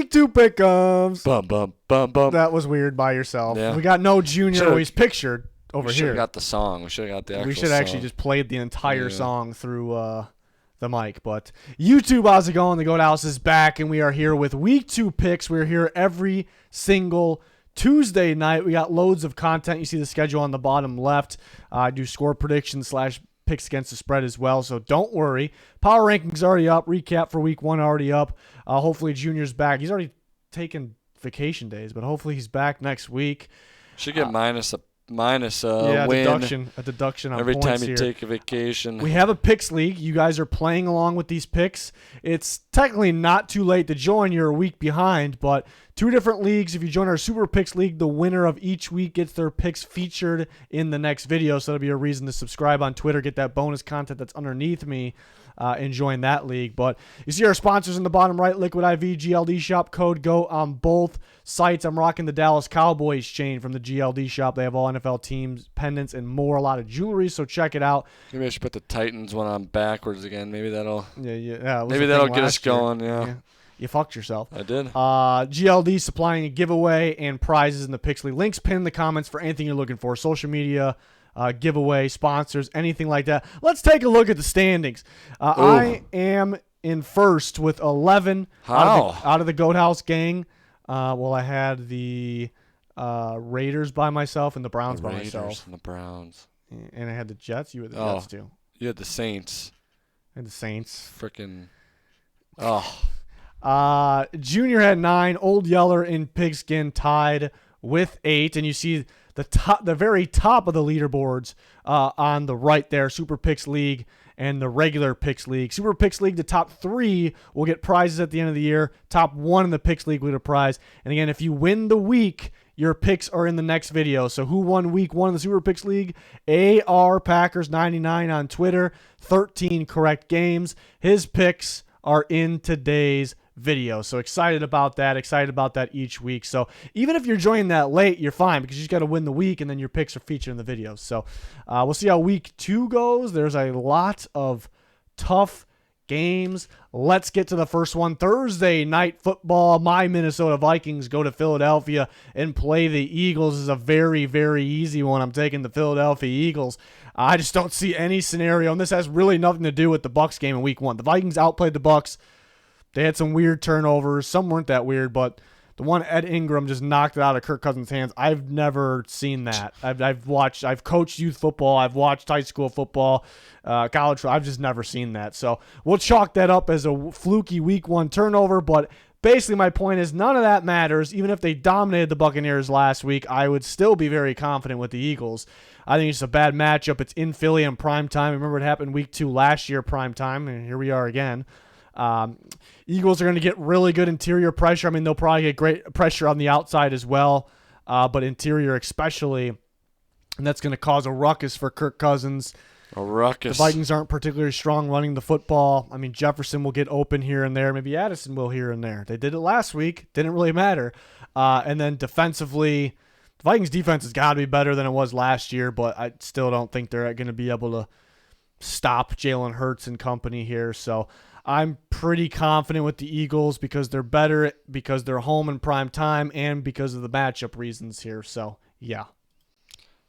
Week 2 pick'ems. Bum, bum, bum, bum. That was weird by yourself. Yeah. We got no Junior who he's pictured over we here. We should have got the song. We should have got the actual We should song. actually just played the entire song through the mic. But YouTube, how's it going? The Goat House is back, and we are here with Week 2 picks. We're here every single Tuesday night. We got loads of content. You see the schedule on the bottom left. I do score predictions / picks against the spread as well, so don't worry. Power rankings already up. Recap for Week 1 already up. Hopefully Junior's back. He's already taken vacation days, but hopefully he's back next week. Should get minus a win. A deduction on every points time you here. take a vacation. We have a picks league. You guys are playing along with these picks. It's technically not too late to join. You're a week behind, but 2 different leagues. If you join our Super Picks League, the winner of each week gets their picks featured in the next video. So that'll be a reason to subscribe on Twitter, get that bonus content that's underneath me, and join that league. But you see our sponsors in the bottom right, Liquid IV, GLD Shop, code GO on both sites. I'm rocking the Dallas Cowboys chain from the GLD Shop. They have all NFL teams, pendants, and more. A lot of jewelry, so check it out. Maybe I should put the Titans one on backwards again. Maybe that'll Maybe that'll get us going. Yeah. You fucked yourself. I did. GLD supplying a giveaway and prizes in the Picks League. Links pinned in the comments for anything you're looking for. Social media, giveaway, sponsors, anything like that. Let's take a look at the standings. I am in first with 11 out of the Goat House gang. I had the Raiders by myself and the Browns by myself. And the Browns. And I had the Jets. You had the Jets too. You had the Saints. I had the Saints. Freaking. Junior had 9. Old Yeller in Pigskin tied with 8. And you see the very top of the leaderboards on the right there, Super Picks League and the regular Picks League. Super Picks League, the top 3 will get prizes at the end of the year. Top 1 in the Picks League will get a prize. And again, if you win the week, your picks are in the next video. So who won week 1 in the Super Picks League? AR Packers 99 on Twitter, 13 correct games. His picks are in today's video. So excited about that each week. So even if you're joining that late, you're fine because you just got to win the week and then your picks are featured in the video. So we'll see how week 2 goes. There's a lot of tough games. Let's get to the first one. Thursday night football. My Minnesota Vikings go to Philadelphia and play the Eagles. This is a very, very easy one. I'm taking the Philadelphia Eagles. I just don't see any scenario, and this has really nothing to do with the Bucs game in week 1. The Vikings outplayed the Bucs. They had some weird turnovers. Some weren't that weird, but the one Ed Ingram just knocked it out of Kirk Cousins' hands. I've never seen that. I've coached youth football. I've watched high school football, college. I've just never seen that. So we'll chalk that up as a fluky week 1 turnover, but basically my point is none of that matters. Even if they dominated the Buccaneers last week, I would still be very confident with the Eagles. I think it's a bad matchup. It's in Philly in prime time. Remember it happened week 2 last year prime time, and here we are again. Eagles are going to get really good interior pressure. I mean, they'll probably get great pressure on the outside as well, but interior especially, and that's going to cause a ruckus for Kirk Cousins. A ruckus. The Vikings aren't particularly strong running the football. I mean, Jefferson will get open here and there. Maybe Addison will here and there. They did it last week. Didn't really matter. And then defensively, the Vikings defense has got to be better than it was last year, but I still don't think they're going to be able to stop Jalen Hurts and company here. So I'm pretty confident with the Eagles because they're better, because they're home in prime time, and because of the matchup reasons here. So, yeah.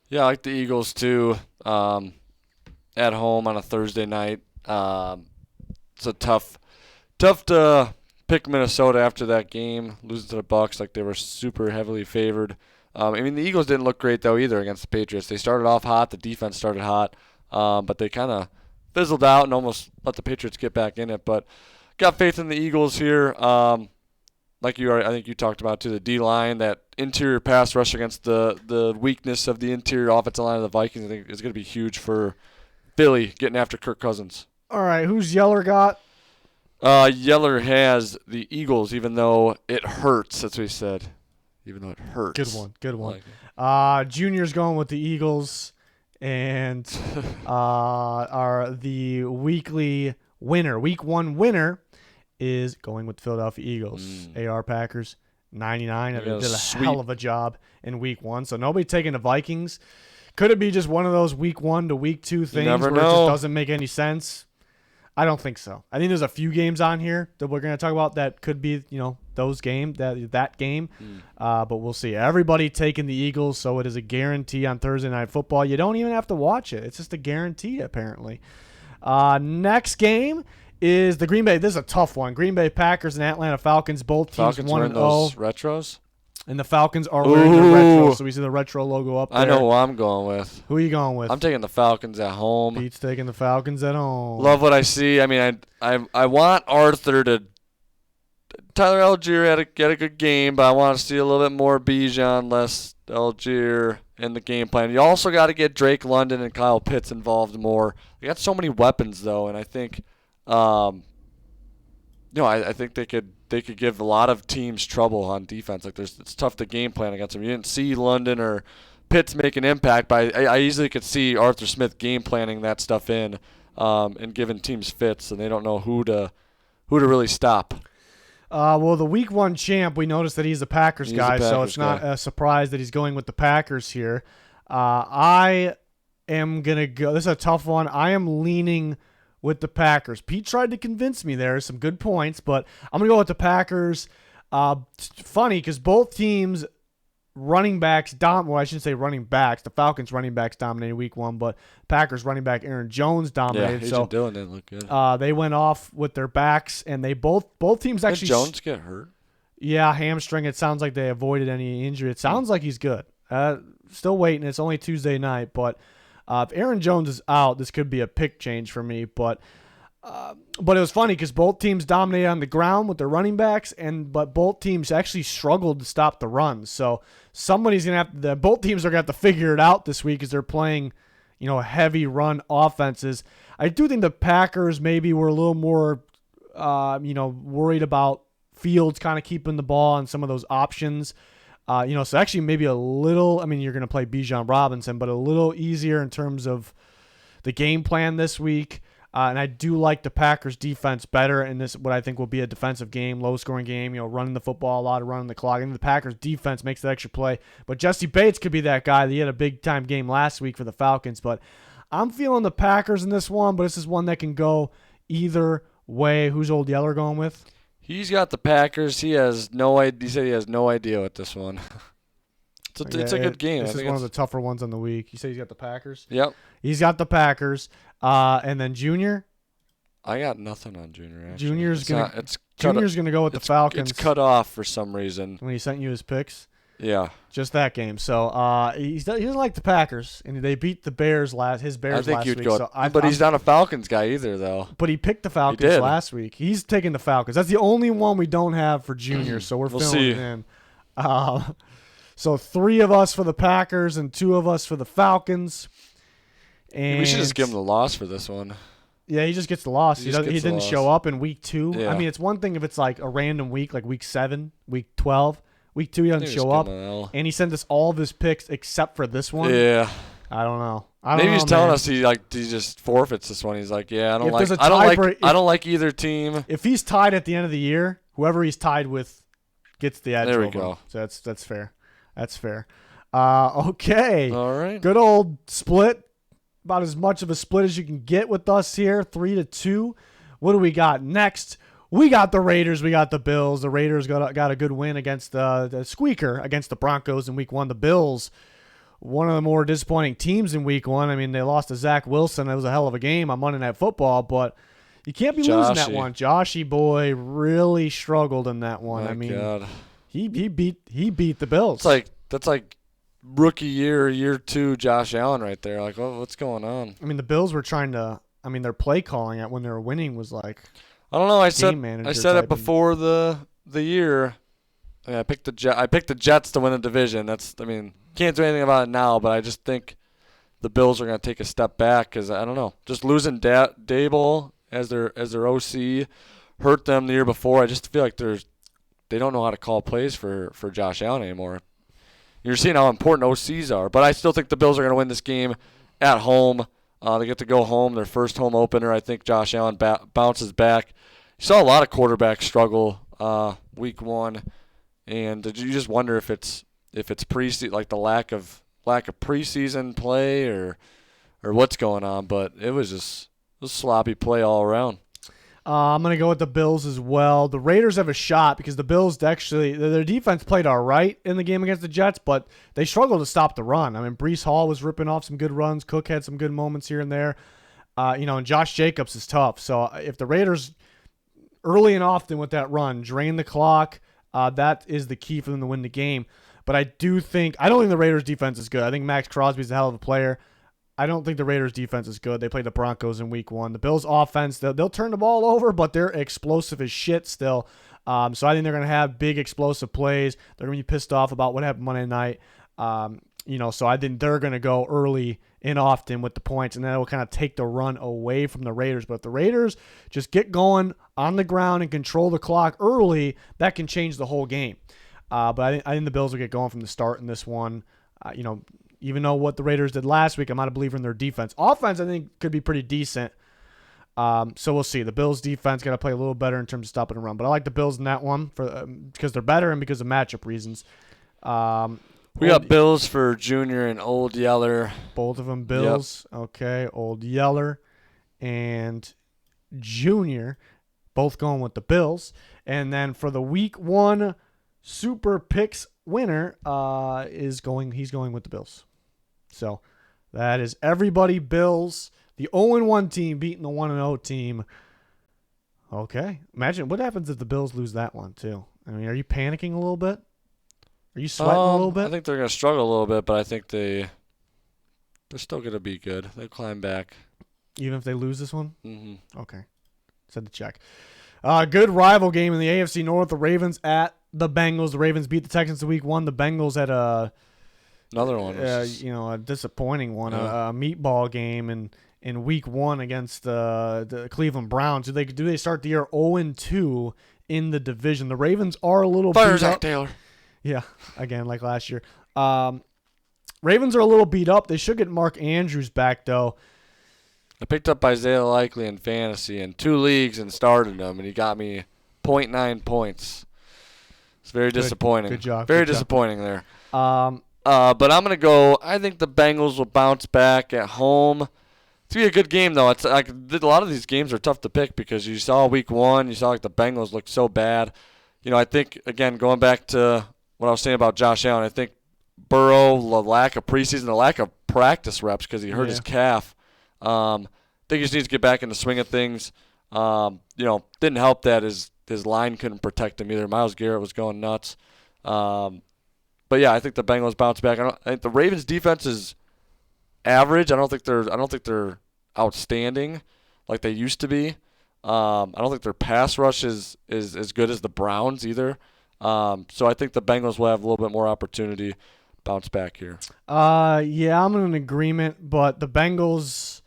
Yeah, I like the Eagles too. At home on a Thursday night. It's a tough to pick Minnesota after that game, losing to the Bucs like they were super heavily favored. I mean, the Eagles didn't look great though either against the Patriots. They started off hot. The defense started hot, but they kind of fizzled out and almost let the Patriots get back in it. But got faith in the Eagles here. Like I think you talked about too, the D-line, that interior pass rush against the weakness of the interior offensive line of the Vikings, I think is going to be huge for Philly getting after Kirk Cousins. All right, who's Yeller got? Yeller has the Eagles, even though it hurts. That's what he said. Even though it hurts. Good one. Junior's going with the Eagles, and the weekly winner, week 1 winner, is going with the Philadelphia Eagles. AR Packers 99. They did a hell of a job in week 1, so nobody taking the Vikings. Could it be just one of those week 1 to week 2 things where it just doesn't make any sense? I don't think so. I think there's a few games on here that we're going to talk about that could be, those games, that game. But we'll see. Everybody taking the Eagles, so it is a guarantee on Thursday Night Football. You don't even have to watch it. It's just a guarantee, apparently. Next game is the Green Bay. This is a tough one. Green Bay Packers and Atlanta Falcons. Both teams 1-0. Those retros? And the Falcons are wearing the retro, so we see the retro logo up there. I know who I'm going with. Who are you going with? I'm taking the Falcons at home. Pete's taking the Falcons at home. Love what I see. I mean, I want Arthur to – Tyler Algier had a good game, but I want to see a little bit more Bijan, less Algier in the game plan. You also got to get Drake London and Kyle Pitts involved more. They got so many weapons, though, and I think I think they could give a lot of teams trouble on defense. Like it's tough to game plan against them. You didn't see London or Pitts make an impact, but I easily could see Arthur Smith game planning that stuff in and giving teams fits, and they don't know who to really stop. Well, the Week 1 champ, we noticed that he's a Packers guy, so it's not a surprise that he's going with the Packers here. I am going to go – this is a tough one. I am leaning – with the Packers. Pete tried to convince me there. Some good points, but I'm going to go with the Packers. Funny because both teams running backs well, I shouldn't say running backs. The Falcons running backs dominated Week 1, but Packers running back Aaron Jones dominated. Yeah, so Dillon didn't look good. They went off with their backs, and they both teams actually. Did Jones get hurt? Yeah, hamstring. It sounds like they avoided any injury. It sounds like he's good. Still waiting. It's only Tuesday night, but if Aaron Jones is out, this could be a pick change for me. But it was funny because both teams dominated on the ground with their running backs, but both teams actually struggled to stop the run. So somebody's gonna both teams are gonna have to figure it out this week as they're playing, heavy run offenses. I do think the Packers maybe were a little more, worried about Fields kind of keeping the ball and some of those options. So actually maybe a little, you're going to play Bijan Robinson, but a little easier in terms of the game plan this week. And I do like the Packers defense better in this, what I think will be a defensive game, low scoring game, running the football, a lot of running the clock. And the Packers defense makes that extra play. But Jesse Bates could be that guy. He had a big time game last week for the Falcons, but I'm feeling the Packers in this one, but this is one that can go either way. Who's Old Yeller going with? He's got the Packers. He has no idea. He said he has no idea with this one. It's a good game. This is one of the tougher ones on the week. You say he's got the Packers? Yep. He's got the Packers. And then Junior? I got nothing on Junior, actually. Junior's going to go with the Falcons. It's cut off for some reason. When he sent you his picks? Yeah. Just that game. So he doesn't like the Packers, and they beat the Bears last week. But he's not a Falcons guy either, though. But he picked the Falcons last week. He's taking the Falcons. That's the only one we don't have for Junior, so we'll filling in. So 3 of us for the Packers and 2 of us for the Falcons. And we should just give him the loss for this one. Yeah, he just gets the loss. He didn't show up in week 2. Yeah. It's one thing if it's like a random week, like week 7, week 12. Week 2, he doesn't show up, and he sent us all of his picks except for this one. Yeah, I don't know. Maybe he's telling us he just forfeits this one. He's like, yeah, I don't like either team. If he's tied at the end of the year, whoever he's tied with gets the edge. There we go. So that's fair. That's fair. Okay. All right. Good old split. About as much of a split as you can get with us here. 3-2. What do we got next? We got the Raiders. We got the Bills. The Raiders got a good win against the squeaker against the Broncos in Week 1. The Bills, one of the more disappointing teams in Week 1. They lost to Zach Wilson. It was a hell of a game on Monday Night Football, but you can't be losing that one. Joshy boy really struggled in that one. God. He beat the Bills. That's like rookie year 2 Josh Allen right there. Like, what's going on? The Bills were trying to. Their play calling when they were winning was like. I don't know. I said it before the year. I picked the Jets to win the division. Can't do anything about it now, but I just think the Bills are going to take a step back because I don't know. Just losing Dable as their OC hurt them the year before. I just feel like they don't know how to call plays for Josh Allen anymore. You're seeing how important OCs are, but I still think the Bills are going to win this game at home. They get to go home, their first home opener. I think Josh Allen bounces back. You saw a lot of quarterbacks struggle Week 1, and you just wonder if it's preseason, like the lack of preseason play or what's going on. But it was just sloppy play all around. I'm going to go with the Bills as well. The Raiders have a shot because the Bills actually, their defense played all right in the game against the Jets, but they struggled to stop the run. I mean, Breece Hall was ripping off some good runs. Cook had some good moments here and there. And Josh Jacobs is tough. So if the Raiders early and often with that run drain the clock, that is the key for them to win the game. But I don't think the Raiders defense is good. I think Max Crosby's a hell of a player. I don't think the Raiders defense is good. They played the Broncos in week 1. The Bills offense, they'll turn the ball over, but they're explosive as shit still. So I think they're going to have big explosive plays. They're going to be pissed off about what happened Monday night. So I think they're going to go early and often with the points, and that will kind of take the run away from the Raiders. But if the Raiders just get going on the ground and control the clock early, that can change the whole game. But I think the Bills will get going from the start in this one. Even though what the Raiders did last week, I'm not a believer in their defense. Offense, I think, could be pretty decent. So we'll see. The Bills' defense got to play a little better in terms of stopping the run. But I like the Bills in that one because they're better and because of matchup reasons. We got Bills for Junior and Old Yeller. Both of them Bills. Yep. Okay, Old Yeller and Junior both going with the Bills. And then for the Week 1 Super Picks winner he's going with the Bills. So that is everybody Bills. The 0-1 team beating the 1-0 team. Okay. Imagine what happens if the Bills lose that one too. I mean, are you panicking a little bit? Are you sweating a little bit? I think they're going to struggle a little bit, but I think they're still going to be good. They'll climb back. Even if they lose this one? Mm-hmm. Okay. Said to check. Good rival game in the AFC North. The Ravens at the Bengals. The Ravens beat the Texans in week 1. The Bengals had another one. A disappointing one, a meatball game in week 1 against the Cleveland Browns. Do they start the year 0-2 in the division? The Ravens are a little Fire beat Zach up. Taylor. Yeah, again like last year. Ravens are a little beat up. They should get Mark Andrews back though. I picked up Isaiah Likely in fantasy in 2 leagues and started him, and he got me 0.9 points. It's very disappointing. Good job. Very disappointing there. But I'm going to go, I think the Bengals will bounce back at home. It's going to be a good game, though. It's like a lot of these games are tough to pick because you saw week 1, you saw like the Bengals look so bad. I think, again, going back to what I was saying about Josh Allen, I think Burrow, the lack of preseason, the lack of practice reps because he hurt his calf. I think he just needs to get back in the swing of things. Didn't help that his line couldn't protect him either. Myles Garrett was going nuts. But yeah, I think the Bengals bounce back. I think the Ravens defense is average. I don't think they're outstanding like they used to be. I don't think their pass rush is as good as the Browns either. So I think the Bengals will have a little bit more opportunity bounce back here. Yeah, I'm in an agreement, but the Bengals,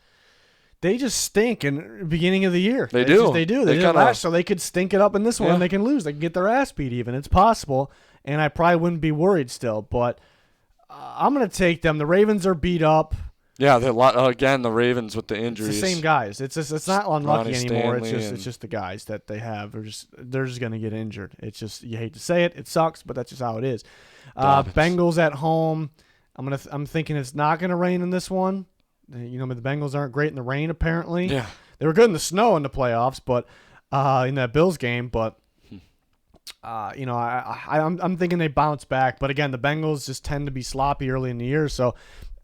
they just stink in the beginning of the year. They do. They did last, so they could stink it up in this one. Yeah. They can lose. They can get their ass beat even. It's possible, and I probably wouldn't be worried still, but I'm going to take them. The Ravens are beat up. Yeah, the Ravens with the injuries. It's the same guys. It's not unlucky anymore. Stanley It's just the guys that they have. They're just going to get injured. It's just, you hate to say it. It sucks, but that's just how it is. Bengals at home. I'm thinking it's not going to rain in this one. The Bengals aren't great in the rain apparently. Yeah. They were good in the snow in the playoffs, but in that Bills game, but I'm thinking they bounce back. But again, the Bengals just tend to be sloppy early in the year, so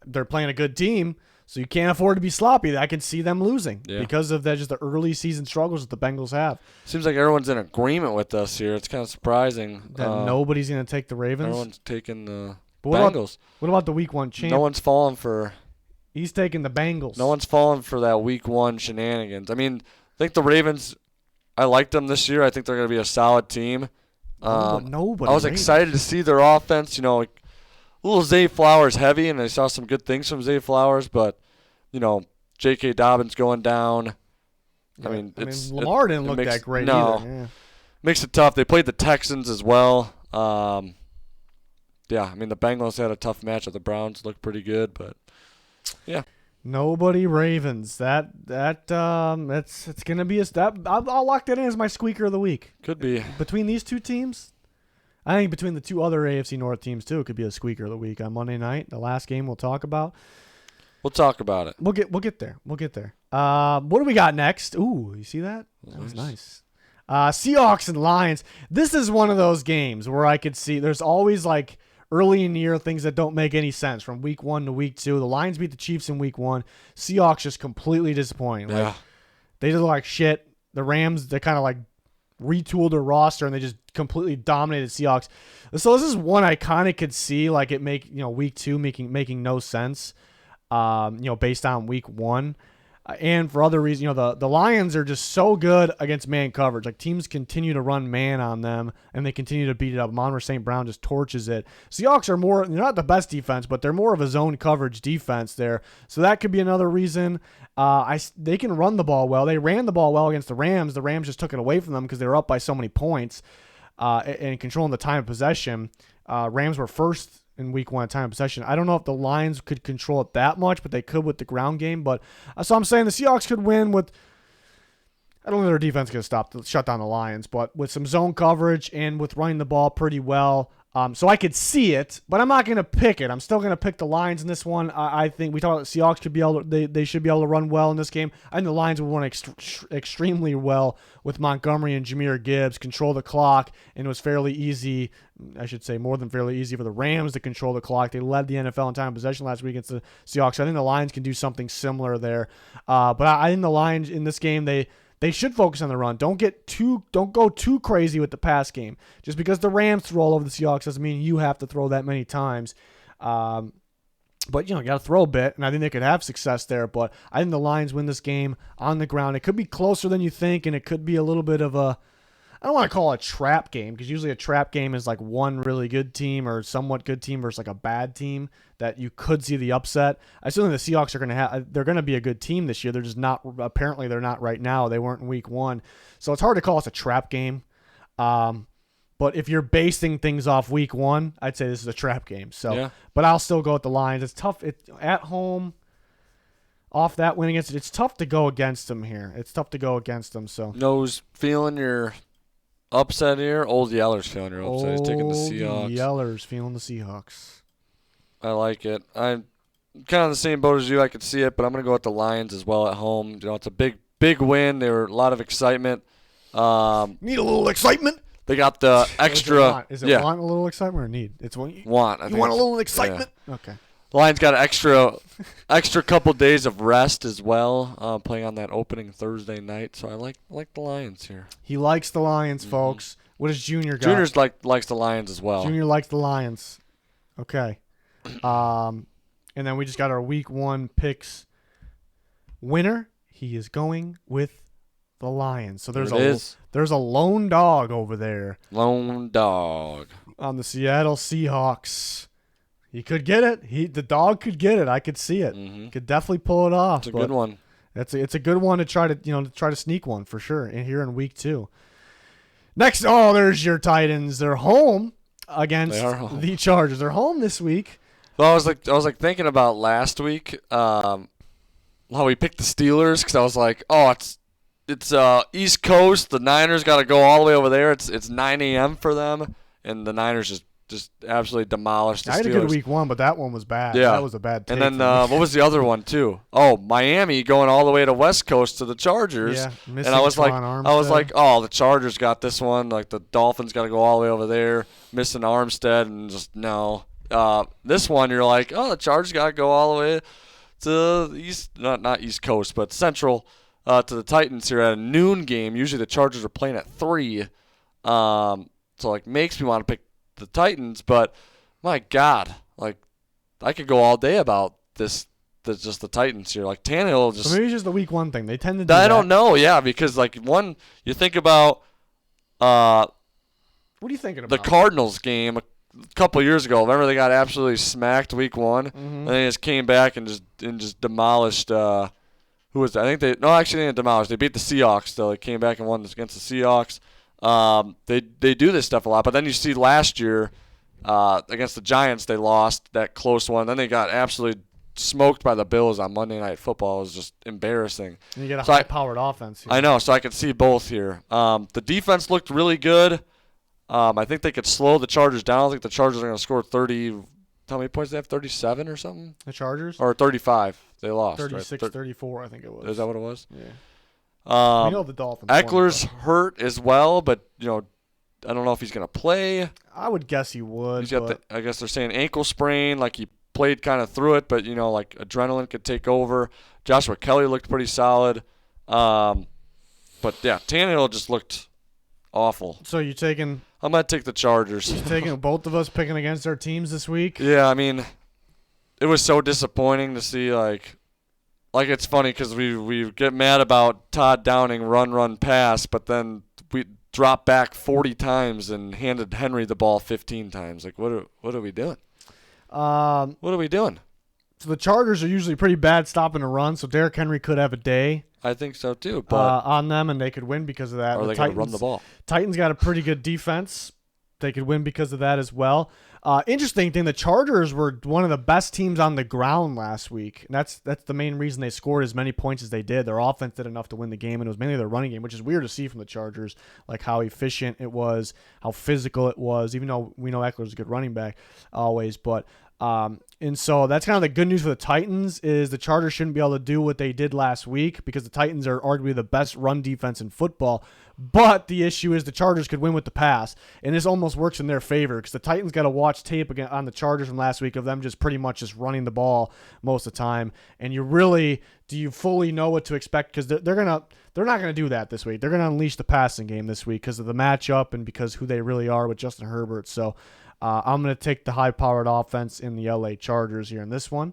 they're playing a good team, so you can't afford to be sloppy. I can see them losing because of that, just the early season struggles that the Bengals have. Seems like everyone's in agreement with us here. It's kind of surprising that nobody's going to take the Ravens. Everyone's taking the Bengals. What about the Week 1 champ? No one's falling for. He's taking the Bengals. No one's falling for that Week 1 shenanigans. I mean, I think the Ravens. I liked them this year. I think they're going to be a solid team. Nobody. I was excited to see their offense. A little Zay Flowers heavy, and I saw some good things from Zay Flowers, but, J.K. Dobbins going down. Yeah, Lamar didn't look that great either. Yeah. Makes it tough. They played the Texans as well. The Bengals had a tough match. The Browns looked pretty good, but, yeah. Nobody Ravens. It's gonna be I'll lock that in as my squeaker of the week. Could be. Between these two teams, I think between the two other AFC North teams too, it could be a squeaker of the week on Monday night. The last game we'll talk about. We'll talk about it. We'll get there. We'll get there. What do we got next? Ooh, you see that? That was nice. Seahawks and Lions. This is one of those games where I could see there's always like early in the year things that don't make any sense from week 1 to week 2. The Lions beat the Chiefs in week 1. Seahawks just completely disappointing. Yeah. Like, they just look like shit. The Rams, they kind of like retooled their roster and they just completely dominated Seahawks. So this is one I kind of could see like it make week 2 making no sense. Based on week 1. And for other reasons, the Lions are just so good against man coverage. Like teams continue to run man on them, and they continue to beat it up. Monroe St. Brown just torches it. Seahawks are they're not the best defense, but they're more of a zone coverage defense there. So that could be another reason. They can run the ball well. They ran the ball well against the Rams. The Rams just took it away from them because they were up by so many points and controlling the time of possession. Rams were first in week 1 time of possession. I don't know if the Lions could control it that much, but they could with the ground game. But so I'm saying the Seahawks could win with. I don't know if their defense is going to shut down the Lions, but with some zone coverage and with running the ball pretty well. So I could see it, but I'm not going to pick it. I'm still going to pick the Lions in this one. I think we talked about the Seahawks could be able to, they should be able to run well in this game. I think the Lions would run extremely well with Montgomery and Jahmyr Gibbs, control the clock, and it was fairly easy. I should say more than fairly easy for the Rams to control the clock. They led the NFL in time of possession last week against the Seahawks. I think the Lions can do something similar there. But I think the Lions in this game, they should focus on the run. Don't go too crazy with the pass game. Just because the Rams throw all over the Seahawks doesn't mean you have to throw that many times. But you got to throw a bit, and I think they could have success there. But I think the Lions win this game on the ground. It could be closer than you think, and it could be a little bit of a, I don't want to call it a trap game, because usually a trap game is like one really good team or somewhat good team versus like a bad team that you could see the upset. I still think the Seahawks they're going to be a good team this year. They're just not, apparently they're not right now. They weren't in week 1. So it's hard to call this a trap game. But if you're basing things off week 1, I'd say this is a trap game. So, yeah. But I'll still go with the Lions. It's tough. At home, off that win against it, it's tough to go against them here. It's tough to go against them. So Nose feeling your upset here. Old Yeller's feeling your upset. He's taking the Seahawks. Old Yeller's feeling the Seahawks. I like it. I'm kind of the same boat as you. I could see it, but I'm going to go with the Lions as well at home. It's a big win. There were a lot of excitement. Need a little excitement? They got the extra. Is it want a little excitement or need? It's want. You want a little excitement? Yeah. Okay. The Lions got an extra couple days of rest as well, playing on that opening Thursday night. So I like the Lions here. He likes the Lions, folks. What does Junior got? Junior's likes the Lions as well. Junior likes the Lions. Okay. And then we just got our week 1 picks winner. He is going with the Lions. So there's a lone dog over there. Lone dog. On the Seattle Seahawks. He could get it. The dog could get it. I could see it. Mm-hmm. Could definitely pull it off. It's a good one. It's a good one to try to sneak one for sure. And here in week 2. Next, there's your Titans. They're home against the Chargers. They're home this week. Well, I was thinking about last week, how we picked the Steelers, because I was like, it's East Coast. The Niners got to go all the way over there. It's 9 a.m. for them, and the Niners just absolutely demolished the Steelers. I had a good week 1, but that one was bad. Yeah, that was a bad take. And then what was the other one too? Oh, Miami going all the way to West Coast to the Chargers. Yeah, and I was like, the Chargers got this one. Like the Dolphins got to go all the way over there, missing Armstead, and just no. This one you're like, the Chargers got to go all the way to the East, not East Coast, but Central, to the Titans here at a noon game. Usually the Chargers are playing at 3, so makes me want to pick the Titans. But my God, I could go all day about this. Just the Titans here, Tannehill just. So maybe it's just the week 1 thing. They tend to do I don't know, yeah, because one you think about. What are you thinking about? The Cardinals game a couple of years ago. Remember they got absolutely smacked week 1, and they just came back and just demolished. Who was that? I think they didn't demolish. They beat the Seahawks though. They came back and won against the Seahawks. They do this stuff a lot, but then you see last year against the Giants they lost that close one. Then they got absolutely smoked by the Bills on Monday Night Football. It was just embarrassing. And you get a high-powered offense here. I know, so I could see both here. The defense looked really good. I think they could slow the Chargers down. I think the Chargers are going to score 30 how many points they have? 37 or something? The Chargers? Or 35. They lost. 36, right? 34, I think it was. Is that what it was? Yeah. We Um, know the Dolphins. Eckler's won, hurt as well, but I don't know if he's gonna play. I would guess he would. He's got I guess they're saying ankle sprain, like he played kind of through it, but like adrenaline could take over. Joshua Kelly looked pretty solid, but yeah, Tannehill just looked awful. So you taking? I'm gonna take the Chargers. You taking both of us picking against our teams this week? Yeah, I mean, it was so disappointing to see like it's funny because we get mad about Todd Downing run pass, but then we dropped back 40 times and handed Henry the ball 15 times. Like, what are we doing? What are we doing? So the Chargers are usually pretty bad stopping a run, so Derrick Henry could have a day. I think so too, but on them, and they could win because of that. Or they could run the ball. Titans got a pretty good defense. They could win because of that as well. Interesting thing, the Chargers were one of the best teams on the ground last week. And that's the main reason they scored as many points as they did. Their offense did enough to win the game, and it was mainly their running game, which is weird to see from the Chargers, like how efficient it was, how physical it was, even though we know Eckler's a good running back always. But and so that's kind of the good news for the Titans is the Chargers shouldn't be able to do what they did last week because the Titans are arguably the best run defense in football. But the issue is the Chargers could win with the pass, and this almost works in their favor because the Titans got to watch tape again on the Chargers from last week of them just pretty much just running the ball most of the time. And do you fully know what to expect because they're not gonna do that this week. They're gonna unleash the passing game this week because of the matchup and because who they really are with Justin Herbert. So I'm gonna take the high-powered offense in the LA Chargers here in this one.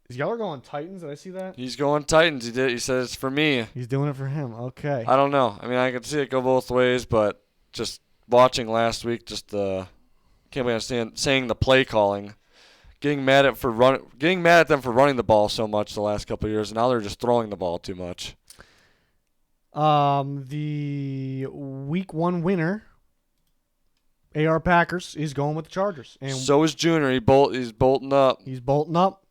Is Yeller going Titans? Did I see that? He's going Titans. He did. He said it's for me. He's doing it for him. Okay. I don't know. I mean, I could see it go both ways, but just watching last week, can't believe I'm saying the play calling, getting mad at them for running the ball so much the last couple of years, and now they're just throwing the ball too much. The week 1 winner, AR Packers, is going with the Chargers, and so is Junior. He's bolting up. He's bolting up.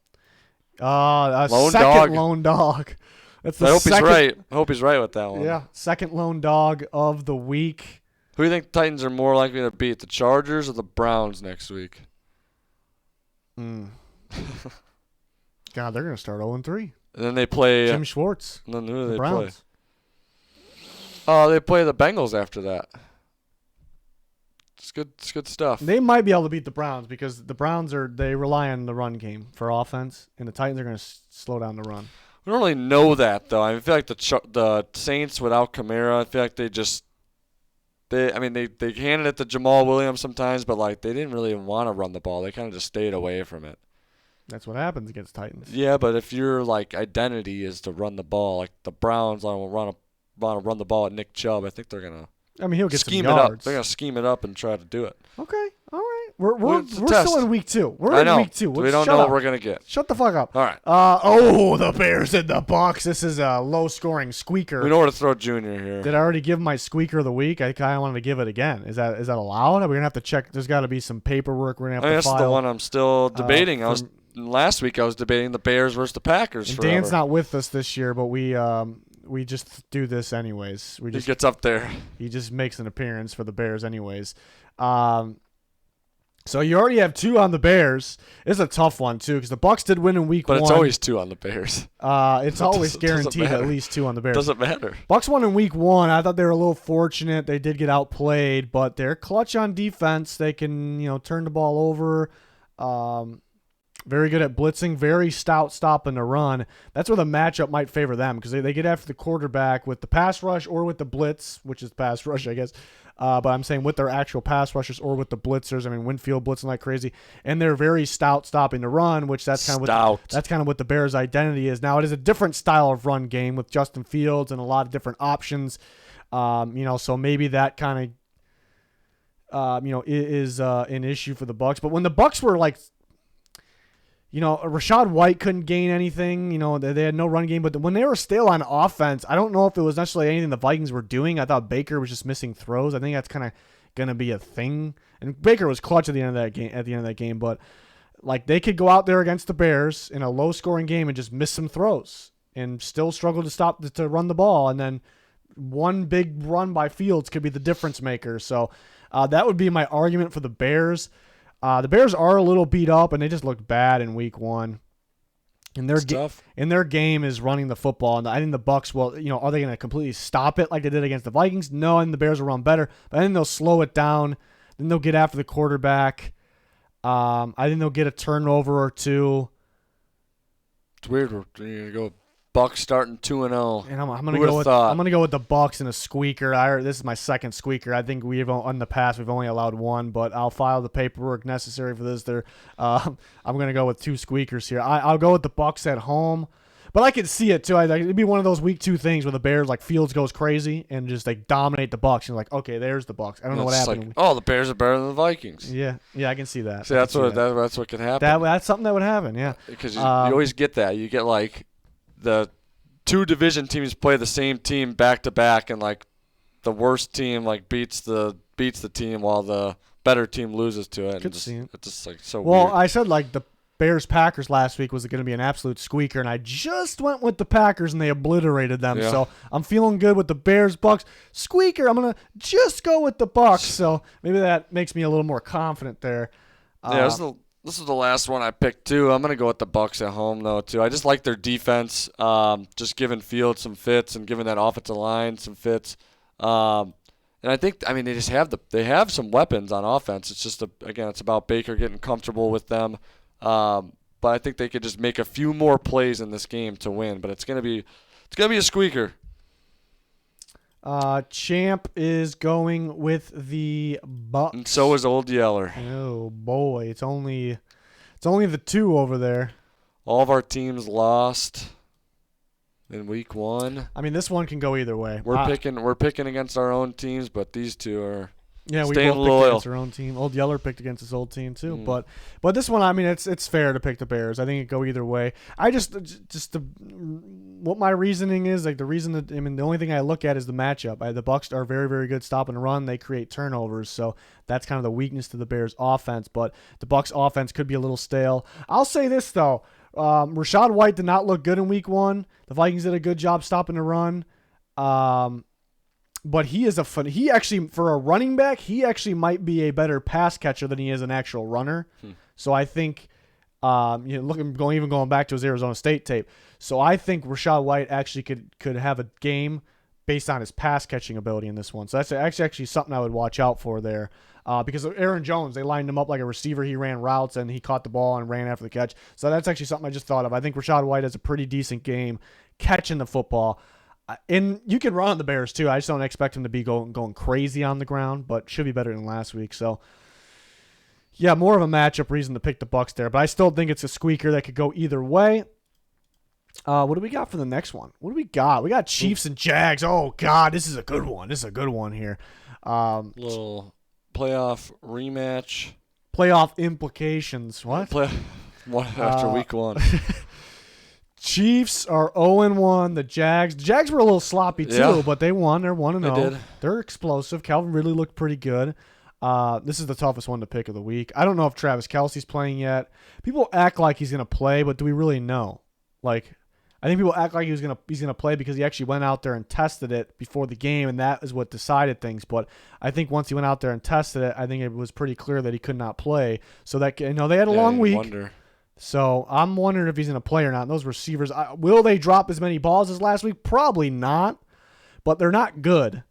A lone second dog. lone dog. That's the I hope second, he's right. I hope he's right with that one. Yeah, second lone dog of the week. Who do you think the Titans are more likely to beat, the Chargers or the Browns next week? God, they're gonna start 0-3. And then they play Jim Schwartz. And then who do The they Browns. play? They play the Bengals after that. It's good stuff. They might be able to beat the Browns because the Browns they rely on the run game for offense, and the Titans are going to slow down the run. We don't really know that though. I feel like the Saints without Kamara, I feel like they handed it to Jamal Williams sometimes, but like they didn't really want to run the ball. They kind of just stayed away from it. That's what happens against Titans. Yeah, but if your like identity is to run the ball, like the Browns want to run the ball at Nick Chubb, I think they're gonna. I mean, he'll get scheme some it yards. up. They're gonna scheme it up and try to do it. Okay, all right. We're It's a still test. in week 2. We're I in know. week 2. We don't Shut know up. what we're gonna get. Shut the fuck up. All right. The Bears and the Bucks. This is a low-scoring squeaker. We know where to throw Junior here. Did I already give my squeaker of the week? I kind of wanted to give it again. Is that allowed? We're gonna have to check. There's got to be some paperwork we're gonna have to That's file. the one I'm still debating. Last week I was debating the Bears versus the Packers. And forever. Dan's not with us this year, but we just do this anyways. He gets up there. He just makes an appearance for the Bears anyways. So you already have 2 on the Bears. It's a tough one too because the Bucks did win in week 1. But it's always 2 on the Bears. It's always Doesn't guaranteed matter. at least 2 on the Bears. Doesn't matter. Bucks won in week 1. I thought they were a little fortunate. They did get outplayed, but they're clutch on defense. They can turn the ball over. Very good at blitzing, very stout stopping the run. That's where the matchup might favor them because they get after the quarterback with the pass rush or with the blitz, which is pass rush, I guess. But I'm saying with their actual pass rushers or with the blitzers. I mean, Winfield blitzing like crazy, and they're very stout stopping the run, which that's kind of what the Bears' identity is. Now it is a different style of run game with Justin Fields and a lot of different options. So maybe that kind of is an issue for the Bucks. But when the Bucks were like. Rashad White couldn't gain anything. They had no run game. But when they were still on offense, I don't know if it was necessarily anything the Vikings were doing. I thought Baker was just missing throws. I think that's kind of going to be a thing. And Baker was clutch at the end of that game. But like they could go out there against the Bears in a low-scoring game and just miss some throws and still struggle to run the ball. And then one big run by Fields could be the difference maker. So that would be my argument for the Bears. The Bears are a little beat up, and they just looked bad in week 1. And their game is running the football. And I think the Bucs will, are they going to completely stop it like they did against the Vikings? No, and the Bears will run better. But I think they'll slow it down. Then they'll get after the quarterback. I think they'll get a turnover or two. It's weird. You're going to go Bucs starting 2-0. And I'm gonna go with the Bucs and a squeaker. This is my second squeaker. I think in the past we've only allowed one, but I'll file the paperwork necessary for this. I'm gonna go with 2 squeakers here. I'll go with the Bucs at home, but I can see it too. It'd be one of those week 2 things where the Bears Fields goes crazy and just dominate the Bucs. And okay, there's the Bucs. I don't know what happened. The Bears are better than the Vikings. Yeah, I can see that. See, that's what could happen. That's something that would happen. Yeah, because you always get that. You get the 2 division teams play the same team back to back, and the worst team beats the team while the better team loses to it. It's just so weird. Well, I said the Bears Packers last week was going to be an absolute squeaker, and I just went with the Packers and they obliterated them. Yeah. So I'm feeling good with the Bears Bucks squeaker. I'm gonna just go with the Bucks. So maybe that makes me a little more confident there. Yeah, this is the last one I picked too. I'm gonna go with the Bucs at home though too. I just like their defense, just giving Fields some fits and giving that offensive line some fits. And I think they have some weapons on offense. It's just it's about Baker getting comfortable with them. But I think they could just make a few more plays in this game to win. But it's gonna be a squeaker. Champ is going with the Bucs. And so is Old Yeller. Oh boy, it's only the 2 over there. All of our teams lost in week 1. I mean, this one can go either way. We're picking against our own teams, but these 2 are we both staying picked loyal. Against our own team. Old Yeller picked against his old team too, but this one, I mean, it's fair to pick the Bears. I think it go either way. I what my reasoning is, the only thing I look at is the matchup. The Bucs are very, very good stopping the run. They create turnovers, so that's kind of the weakness to the Bears offense. But the Bucs offense could be a little stale. I'll say this though, Rachaad White did not look good in week 1. The Vikings did a good job stopping the run. But he actually, for a running back, he actually might be a better pass catcher than he is an actual runner. So I think, going back to his Arizona State tape. So I think Rachaad White actually could have a game based on his pass catching ability in this one. So that's actually something I would watch out for there. Because of Aaron Jones, they lined him up like a receiver. He ran routes and he caught the ball and ran after the catch. So that's actually something I just thought of. I think Rachaad White has a pretty decent game catching the football. And you can run on the Bears too. I just don't expect him to be going crazy on the ground, but should be better than last week. So, yeah, more of a matchup reason to pick the Bucs there. But I still think it's a squeaker that could go either way. What do we got for the next one? What do we got? We got Chiefs and Jags. Oh, God, this is a good one. This is a good one here. Little playoff rematch. Playoff implications. What? After week 1. Chiefs are 0-1. The Jags were a little sloppy too, but they won. They're 1-0. They did. They're explosive. Calvin Ridley looked pretty good. This is the toughest one to pick of the week. I don't know if Travis Kelce's playing yet. People act like he's gonna play, but do we really know? I think people act like he's gonna play because he actually went out there and tested it before the game, and that is what decided things. But I think once he went out there and tested it, I think it was pretty clear that he could not play. So that they had a long week. Wonder. So I'm wondering if he's going to play or not. And those receivers, will they drop as many balls as last week? Probably not, but they're not good.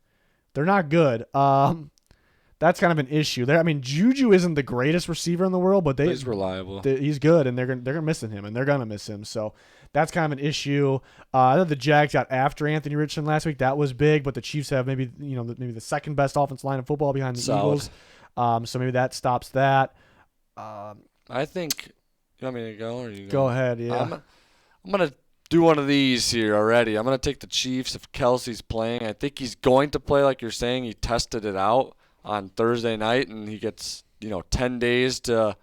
They're not good. That's kind of an issue there. I mean, Juju isn't the greatest receiver in the world, but he's reliable. He's good, and they're missing him, and they're gonna miss him. So that's kind of an issue. I know the Jags got after Anthony Richardson last week. That was big, but the Chiefs have maybe the second best offensive line of football behind the Eagles. So maybe that stops that. I think. You want me to go or you go ahead? Yeah. I'm gonna do one of these here already. I'm gonna take the Chiefs if Kelsey's playing. I think he's going to play, like you're saying. He tested it out on Thursday night, and he gets 10 days to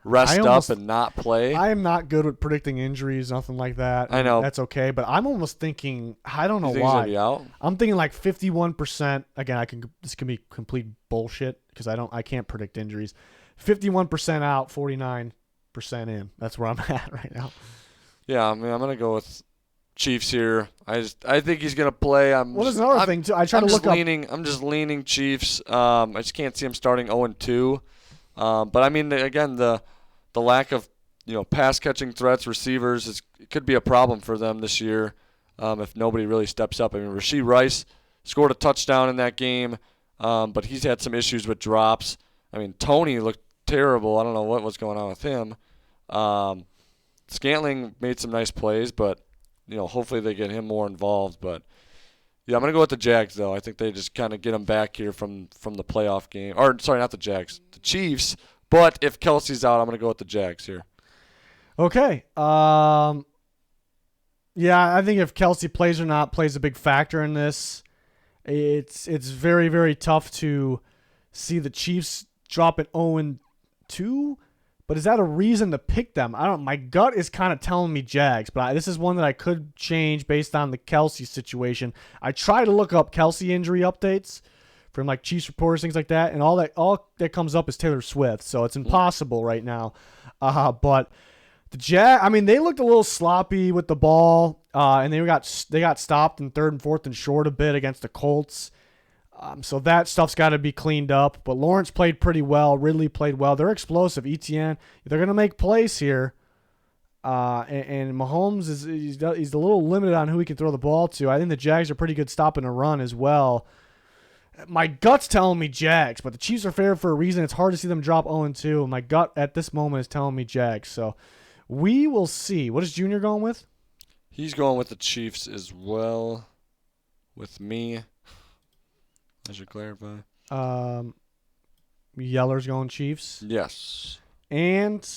rest up and not play. I am not good with predicting injuries, nothing like that. I know that's okay, but I'm almost thinking I don't know why. He's gonna be out? I'm thinking 51%. Again, this can be complete bullshit because I can't predict injuries. 51% out, 49% in. That's where I'm at right now. Yeah, I mean, I'm gonna go with Chiefs here. I think he's gonna play. There's another thing too. I'm just leaning Chiefs. I just can't see him starting 0-2. But I mean, again, the lack of pass catching threats, receivers it could be a problem for them this year if nobody really steps up. I mean, Rashee Rice scored a touchdown in that game, but he's had some issues with drops. I mean, Tony looked terrible. I don't know what was going on with him. Scantling made some nice plays, but hopefully they get him more involved. But yeah, I'm gonna go with the Jags though. I think they just kind of get them back here from the playoff game. Or sorry, not the Jags, the Chiefs. But if Kelsey's out, I'm gonna go with the Jags here. Okay. Yeah, I think if Kelsey plays or not plays a big factor in this. It's very, very tough to see the Chiefs drop at 0-2, but is that a reason to pick them? I don't. My gut is kind of telling me Jags, but this is one that I could change based on the Kelsey situation. I try to look up Kelsey injury updates from like Chiefs reporters, things like that, and all that comes up is Taylor Swift, so it's impossible right now. But the Jags, I mean, they looked a little sloppy with the ball, and they got stopped in 3rd and 4th and short a bit against the Colts. So that stuff's got to be cleaned up. But Lawrence played pretty well. Ridley played well. They're explosive. Etienne, they're going to make plays here. And Mahomes he's a little limited on who he can throw the ball to. I think the Jags are pretty good stopping a run as well. My gut's telling me Jags, but the Chiefs are favored for a reason. It's hard to see them drop 0-2. My gut at this moment is telling me Jags. So we will see. What is Junior going with? He's going with the Chiefs as well. With me. I should clarify. Yeller's going Chiefs. Yes. And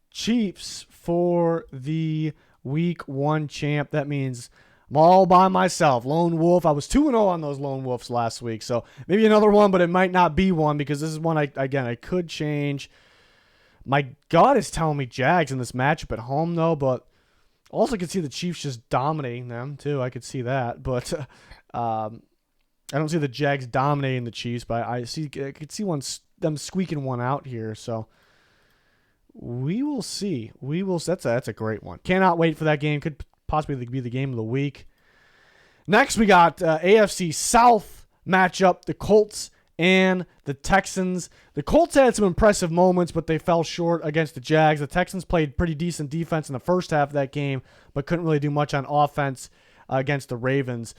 Chiefs for the Week 1 champ. That means I'm all by myself. Lone Wolf. I was 2-0 on those Lone Wolves last week. So maybe another one, but it might not be one because this is one I could change. My gut is telling me Jags in this matchup at home, though, but also could see the Chiefs just dominating them, too. I could see that. But I don't see the Jags dominating the Chiefs, but I could see them squeaking one out here. So we will see. That's a great one. Cannot wait for that game. Could possibly be the game of the week. Next, we got AFC South matchup: the Colts and the Texans. The Colts had some impressive moments, but they fell short against the Jags. The Texans played pretty decent defense in the first half of that game, but couldn't really do much on offense against the Ravens.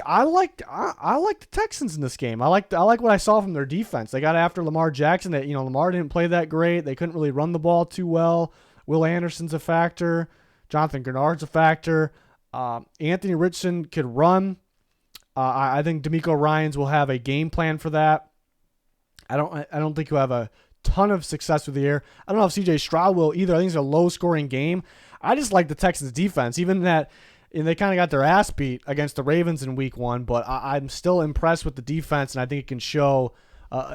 I like the Texans in this game. I like what I saw from their defense. They got after Lamar Jackson. That Lamar didn't play that great. They couldn't really run the ball too well. Will Anderson's a factor. Jonathan Grenard's a factor. Anthony Richardson could run. I think DeMeco Ryans will have a game plan for that. I don't think he'll have a ton of success with the air. I don't know if C.J. Stroud will either. I think it's a low-scoring game. I just like the Texans' defense, even that. And they kind of got their ass beat against the Ravens in Week 1, but I'm still impressed with the defense, and I think it can show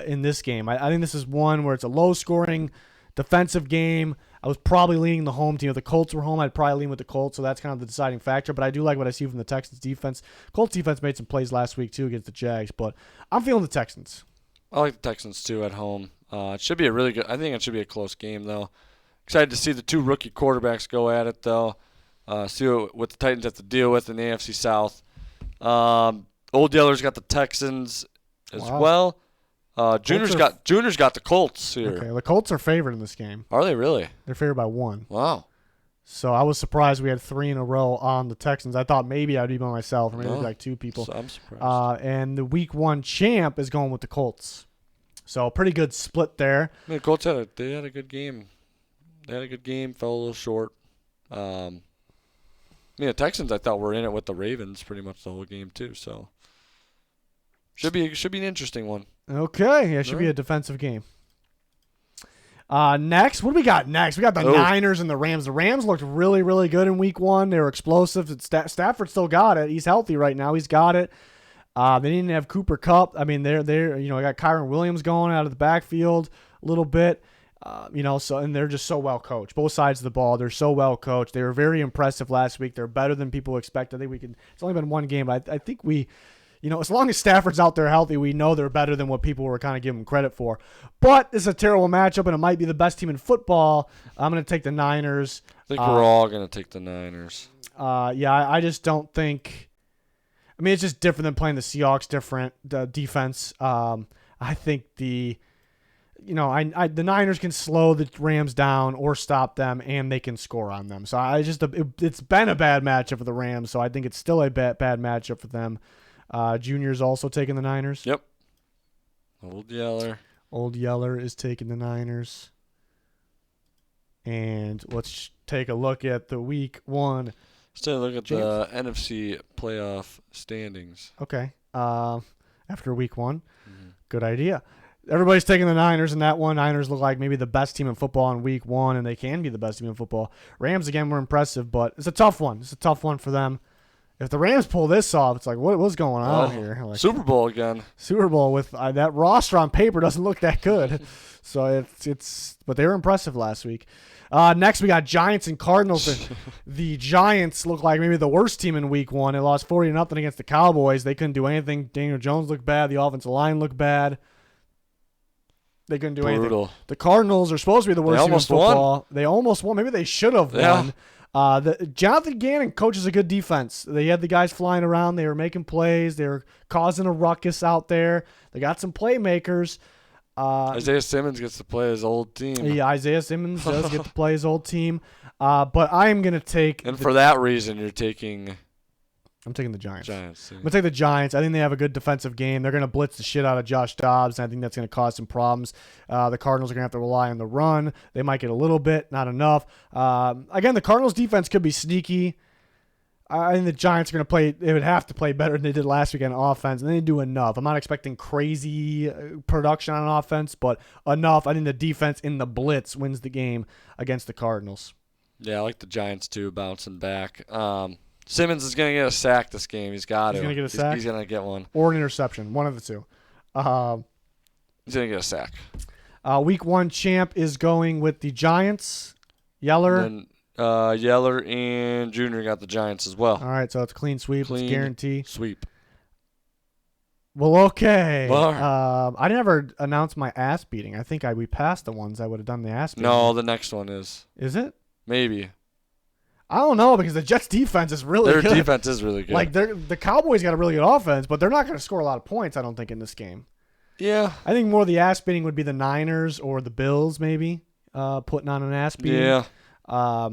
in this game. I think this is one where it's a low-scoring defensive game. I was probably leaning the home team. If the Colts were home, I'd probably lean with the Colts, so that's kind of the deciding factor. But I do like what I see from the Texans' defense. Colts' defense made some plays last week, too, against the Jags, but I'm feeling the Texans. I like the Texans, too, at home. It should be a really good – I think it should be a close game, though. Excited to see the two rookie quarterbacks go at it, though. See what the Titans have to deal with in the AFC South. Old Yeller's got the Texans as well. Junior's got the Colts here. Okay, the Colts are favored in this game. Are they really? They're favored by 1. Wow. So I was surprised we had 3 in a row on the Texans. I thought maybe I'd be by myself, or maybe like 2 people. So I'm surprised. And the Week 1 champ is going with the Colts. So pretty good split there. I mean, the Colts had a good game. They had a good game. Fell a little short. The Texans, I thought, were in it with the Ravens pretty much the whole game too. So should be an interesting one. Okay, yeah, it should be a defensive game. Next, what do we got next? We got the Niners and the Rams. The Rams looked really, really good in Week 1. They were explosive. Stafford still got it. He's healthy right now. He's got it. They didn't have Cooper Kupp. I mean, they're got Kyron Williams going out of the backfield a little bit. And they're just so well coached. Both sides of the ball, they're so well coached. They were very impressive last week. They're better than people expect. I think it's only been one game, but I think as long as Stafford's out there healthy, we know they're better than what people were kind of giving them credit for. But it's a terrible matchup, and it might be the best team in football. I'm going to take the Niners. I think we're all going to take the Niners. I just don't think. I mean, it's just different than playing the Seahawks. Different defense. I think the Niners can slow the Rams down or stop them, and they can score on them. So it's been a bad matchup for the Rams. So I think it's still a bad matchup for them. Junior's also taking the Niners. Yep. Old Yeller. Old Yeller is taking the Niners. And let's take a look at the week 1. Let's take a look at the NFC playoff standings. Okay. After week 1. Mm-hmm. Good idea. Everybody's taking the Niners in that one. Niners look like maybe the best team in football in week 1, and they can be the best team in football. Rams, again, were impressive, but it's a tough one. It's a tough one for them. If the Rams pull this off, it's like, what's going on here? Like, Super Bowl again. Super Bowl with that roster on paper doesn't look that good. So but they were impressive last week. Next, we got Giants and Cardinals. The Giants look like maybe the worst team in week 1. They lost 40-0 against the Cowboys. They couldn't do anything. Daniel Jones looked bad. The offensive line looked bad. They couldn't do anything. The Cardinals are supposed to be the worst team in football. They almost won. Maybe they should have won. Jonathan Gannon coaches a good defense. They had the guys flying around. They were making plays. They were causing a ruckus out there. They got some playmakers. Isaiah Simmons gets to play his old team. Yeah, Isaiah Simmons does get to play his old team. But I am going to take... And for that reason, you're taking... I'm taking the Giants. Yeah. I'm going to take the Giants. I think they have a good defensive game. They're going to blitz the shit out of Josh Dobbs, and I think that's going to cause some problems. The Cardinals are going to have to rely on the run. They might get a little bit, not enough. Again, the Cardinals' defense could be sneaky. I think the Giants are going to play. They would have to play better than they did last week on offense, and they didn't do enough. I'm not expecting crazy production on offense, but enough. I think the defense in the blitz wins the game against the Cardinals. Yeah, I like the Giants too, bouncing back. Simmons is going to get a sack this game. He's got to. He's going to get a sack? He's going to get one. Or an interception, one of the two. He's going to get a sack. Week 1 champ is going with the Giants. Yeller. And then Yeller and Junior got the Giants as well. All right, so it's a clean sweep. It's guarantee. Sweep. Well, okay. Well, I never announced my ass beating. I think we passed the ones I would have done the ass beating. No, the next one is. Is it? Maybe. I don't know, because the Jets' defense is really good. Their defense is really good. Like, the Cowboys got a really good offense, but they're not going to score a lot of points, I don't think, in this game. Yeah. I think more of the ass beating would be the Niners or the Bills, maybe, putting on an ass beating. Yeah.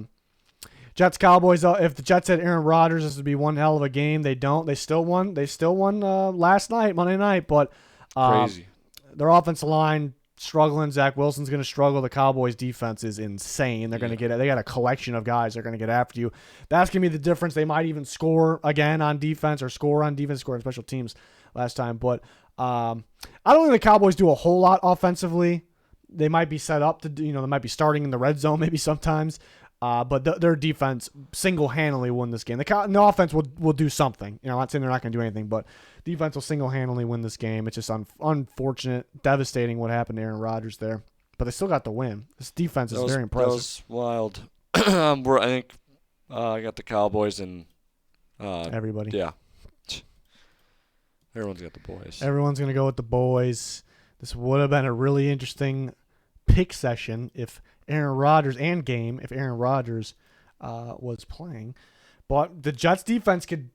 Jets Cowboys. If the Jets had Aaron Rodgers, this would be one hell of a game. They don't. They still won. They still won last night, Monday night. But crazy. Their offensive line struggling. Zach Wilson's going to struggle. The Cowboys defense is insane. They're going to get. They got a collection of guys. They're going to get after you. That's going to be the difference. They might even score again on defense or score on defense, score on special teams last time. But I don't think the Cowboys do a whole lot offensively. They might be set up to do. They might be starting in the red zone maybe sometimes. But their defense single-handedly won this game. The offense will do something. I'm not saying they're not going to do anything, but defense will single-handedly win this game. It's just unfortunate, devastating what happened to Aaron Rodgers there. But they still got the win. This defense is very impressive. That was wild. I think I got the Cowboys and everybody. Yeah. Everyone's got the boys. Everyone's going to go with the boys. This would have been a really interesting pick session if Aaron Rodgers was playing, but the Jets defense could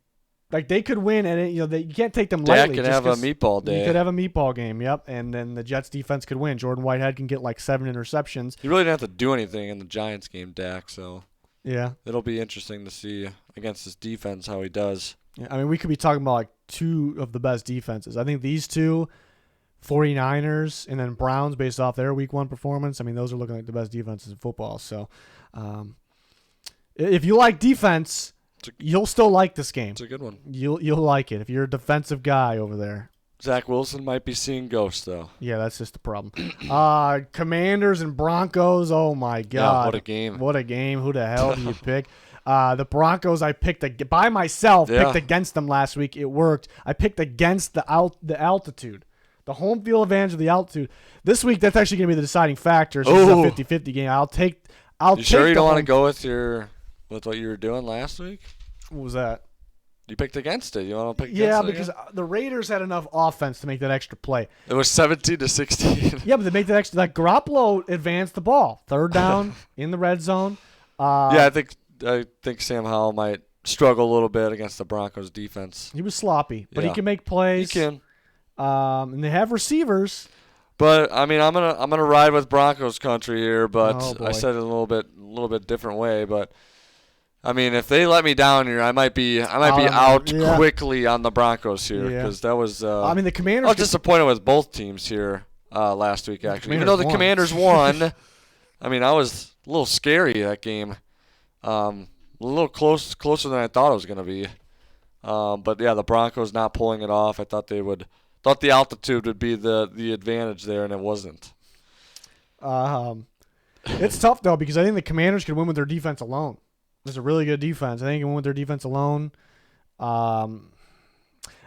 win, and you can't take them lightly. Dak could have a meatball day. You could have a meatball game, yep, and then the Jets defense could win. Jordan Whitehead can get 7 interceptions. He really didn't have to do anything in the Giants game, Dak. So yeah, it'll be interesting to see against this defense how he does. Yeah, I mean, we could be talking about two of the best defenses. I think these two. 49ers and then Browns based off their week 1 performance. I mean, those are looking like the best defenses in football. So if you like defense, you'll still like this game. It's a good one. You'll like it if you're a defensive guy over there. Zach Wilson might be seeing ghosts, though. Yeah, that's just the problem. Commanders and Broncos, oh, my God. Yeah, what a game. What a game. Who the hell do you pick? The Broncos I picked by myself, picked against them last week. It worked. I picked against the altitude. The home field advantage of the altitude. This week, that's actually going to be the deciding factor. So it's a 50-50 game. I'll take. You sure you don't want to go with what you were doing last week? What was that? You picked against it. You want to pick against it? Yeah, because the Raiders had enough offense to make that extra play. It was 17-16. Yeah, but they make that extra. Garoppolo advanced the ball. 3rd down in the red zone. Yeah, I think Sam Howell might struggle a little bit against the Broncos defense. He was sloppy, but he Yeah. can make plays. He can. And they have receivers. But I mean, I'm gonna ride with Broncos country here, but Oh, boy. I said it a little bit different way. But I mean, if they let me down here, I might be out yeah. quickly on the Broncos here Yeah. because that was. I mean, the I Commanders. was disappointed with both teams here last week. Actually, even though the Commanders Commanders won, I mean, I was a little scary that game. A little closer than I thought it was gonna be. But yeah, the Broncos not pulling it off. I thought they would. Thought the altitude would be the advantage there, and it wasn't. It's tough though because I think the Commanders could win with their defense alone. It's a really good defense. I think they can win with their defense alone. I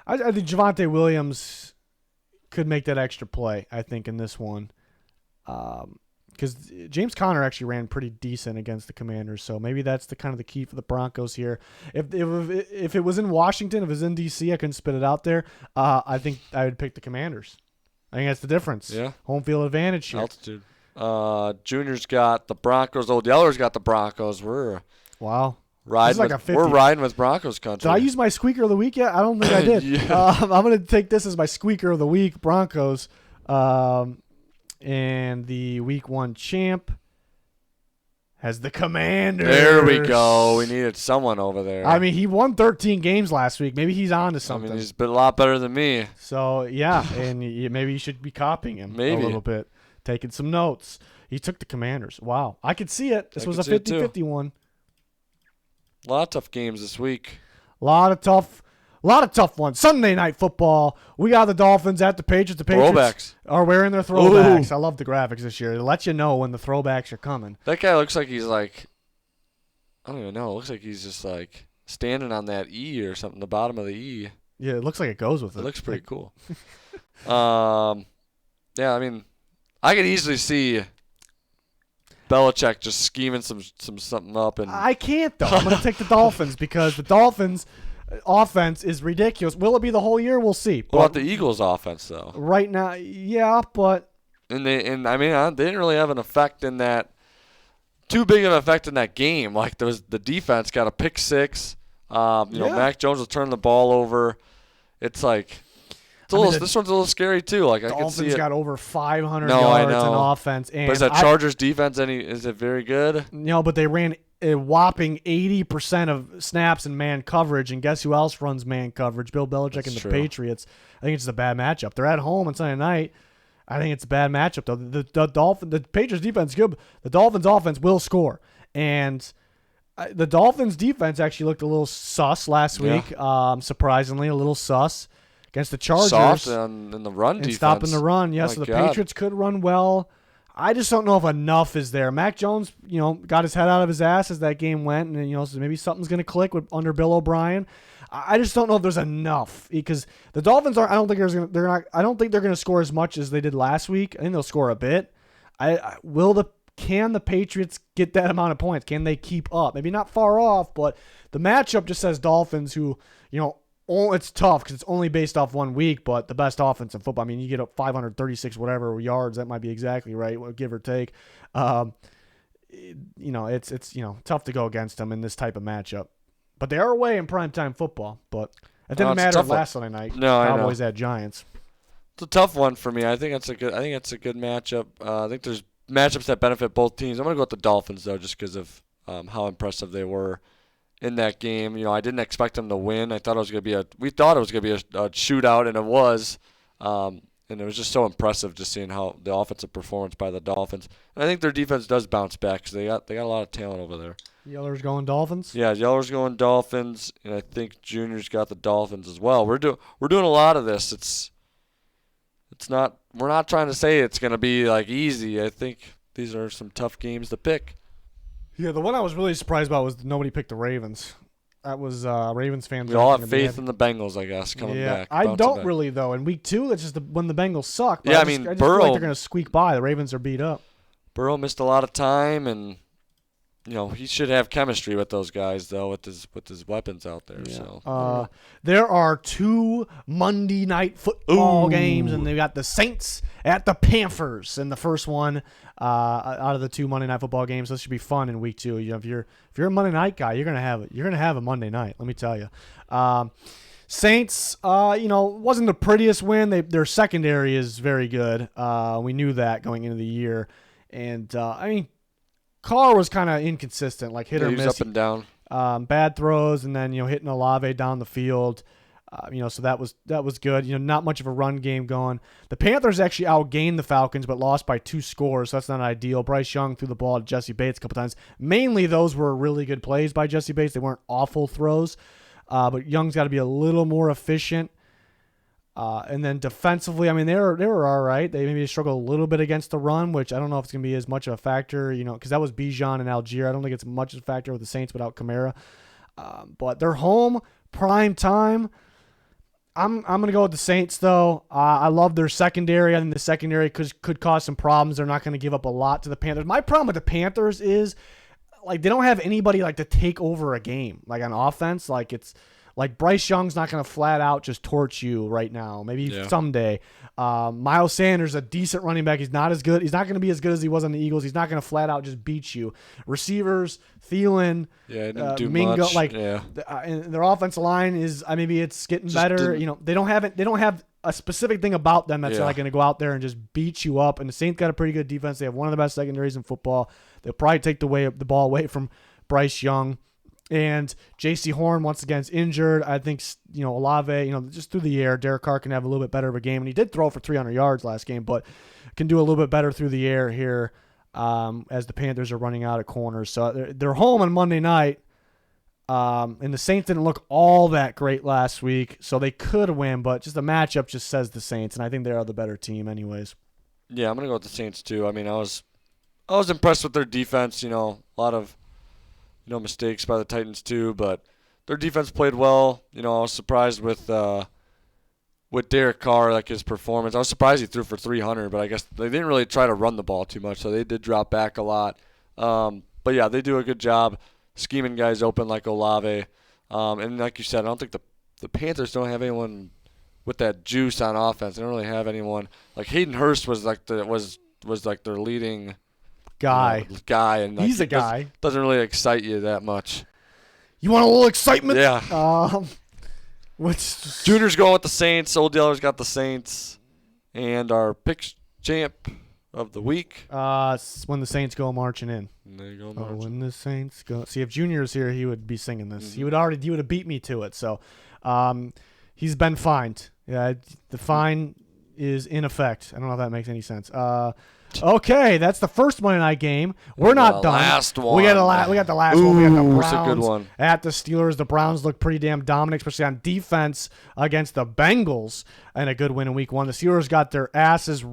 think Javonte Williams could make that extra play. I think in this one, because James Conner actually ran pretty decent against the Commanders, so maybe that's the kind of the key for the Broncos here. If it was in Washington, if it was in DC, I couldn't spit it out there. I think I would pick the Commanders. I think that's the difference. Yeah, home field advantage here. Altitude. Junior's got the Broncos. Old Yeller's got the Broncos. We're Wow. riding. We're riding with Broncos country. Did I use my squeaker of the week yet? I don't think I did. Yeah. I'm going to take this as my squeaker of the week, Broncos. And the week 1 champ has the Commanders. There we go. We needed someone over there. I mean, he won 13 games last week. Maybe he's on to something. I mean, he's been a lot better than me. So, yeah, and maybe you should be copying him a little bit, taking some notes. He took the Commanders. Wow. I could see it. This was a 50-50 one. A lot of tough games this week. A lot of tough ones. Sunday night football. We got the Dolphins at the Patriots. The Patriots Throwbacks. are wearing their throwbacks. Ooh. I love the graphics this year. It lets you know when the throwbacks are coming. That guy looks like he's like, I don't even know. It looks like he's just like standing on that E or something, the bottom of the E. Yeah, it looks like it goes with it. It looks pretty cool. Yeah, I mean, I could easily see Belichick just scheming something up, and I can't though. I'm going to take the Dolphins because the Dolphins' offense is ridiculous. Will it be the whole year? We'll see. What about the Eagles' offense though? Right now, yeah, but I mean, they didn't really have an effect in that. Too big of an effect in that game. Like the defense got a pick six. Mac Jones was turning the ball over. It's like this one's a little scary too. Like I can see it. Dolphins got over 500 yards in offense, and but is that Chargers defense is it very good? No, but they ran a whopping 80% of snaps in man coverage, and guess who else runs man coverage? Bill Belichick and the Patriots. I think it's just a bad matchup. They're at home on Sunday night. I think it's a bad matchup though. The Patriots defense is good. The Dolphins offense will score, and the Dolphins defense actually looked a little sus last week. Surprisingly, a little sus against the Chargers. Soft in the run defense. Stopping the run. Yes, so the Patriots could run well. I just don't know if enough is there. Mac Jones, got his head out of his ass as that game went, and so maybe something's going to click under Bill O'Brien. I just don't know if there's enough because the Dolphins are. I don't think they're going to score as much as they did last week. I think they'll score a bit. Can the Patriots get that amount of points? Can they keep up? Maybe not far off, but the matchup just says Dolphins, who it's tough because it's only based off 1 week, but the best offense in football. I mean, you get up 536 whatever yards. That might be exactly right, give or take. It's tough to go against them in this type of matchup. But they are away in primetime football. But it didn't matter last Sunday night. No, Cowboys at Giants. It's a tough one for me. I think it's a good matchup. I think there's matchups that benefit both teams. I'm gonna go with the Dolphins though, just because of how impressive they were in that game. I didn't expect them to win. We thought it was gonna be a shootout, and it was. And it was just so impressive just seeing how the offensive performance by the Dolphins. And I think their defense does bounce back because they got a lot of talent over there. Yeller's going Dolphins? Yeah, Yeller's going Dolphins, and I think Junior's got the Dolphins as well. We're doing a lot of this. We're not trying to say it's going to be like easy. I think these are some tough games to pick. Yeah, the one I was really surprised about was nobody picked the Ravens. That was Ravens fans. We all have faith in the Bengals, I guess, coming back. I don't really, though. In week 2, that's just when the Bengals suck. Yeah, I just Burrow, feel like they're going to squeak by. The Ravens are beat up. Burrow missed a lot of time, and he should have chemistry with those guys though, with his weapons out there. Yeah. So there are 2 Monday night football games, and they got the Saints at the Panthers in the first one out of the 2 Monday night football games. This should be fun in week 2. If you're a Monday night guy, you're gonna have a Monday night. Let me tell you. Saints, wasn't the prettiest win. Their secondary is very good. We knew that going into the year, and Carr was kind of inconsistent, like hit or he was miss. up and down. Bad throws, and then hitting Olave down the field. So that was good. Not much of a run game going. The Panthers actually outgained the Falcons, but lost by 2 scores, so that's not ideal. Bryce Young threw the ball to Jesse Bates a couple times. Mainly those were really good plays by Jesse Bates. They weren't awful throws, but Young's got to be a little more efficient. And then defensively, they were all right. They maybe struggled a little bit against the run, which I don't know if it's going to be as much of a factor, because that was Bijan and Algier. I don't think it's much of a factor with the Saints without Kamara. But they're home, prime time. I'm going to go with the Saints, though. I love their secondary. I think the secondary could cause some problems. They're not going to give up a lot to the Panthers. My problem with the Panthers is, they don't have anybody, to take over a game, on offense. It's Bryce Young's not going to flat out just torch you right now. Maybe someday. Miles Sanders, a decent running back. He's not as good. He's not going to be as good as he was on the Eagles. He's not going to flat out just beat you. Receivers, Thielen, didn't do Mingo, much. And their offensive line is. Maybe it's getting just better. They don't have a specific thing about them that's going to go out there and just beat you up. And the Saints got a pretty good defense. They have one of the best secondaries in football. They'll probably take the ball away from Bryce Young. And J.C. Horn, once again, is injured. I think, Olave, just through the air, Derek Carr can have a little bit better of a game. And he did throw for 300 yards last game, but can do a little bit better through the air here as the Panthers are running out of corners. So they're home on Monday night. And the Saints didn't look all that great last week, so they could win, but just the matchup just says the Saints, and I think they're the better team anyways. Yeah, I'm going to go with the Saints too. I was impressed with their defense, a lot of mistakes by the Titans too, but their defense played well. I was surprised with Derek Carr, his performance. I was surprised he threw for 300, but I guess they didn't really try to run the ball too much, so they did drop back a lot. But yeah, they do a good job scheming guys open like Olave. And like you said, I don't think the Panthers don't have anyone with that juice on offense. They don't really have anyone. Hayden Hurst was their leading guy, and he's a guy. Doesn't really excite you that much. You want a little excitement? Yeah. Junior's going with the Saints. Old Yeller's got the Saints, and our picks champ of the week. When the Saints go marching in. There you go, marching. When the Saints go. See, if Junior's here, he would be singing this. Mm-hmm. He would have beat me to it. So, he's been fined. Yeah, the fine is in effect. I don't know if that makes any sense. Okay, that's the first Monday night game. We're not done. Last one. We got the last one. We got the Browns a good one. at the Steelers. The Browns look pretty damn dominant, especially on defense against the Bengals, and a good win in week 1. The Steelers got their asses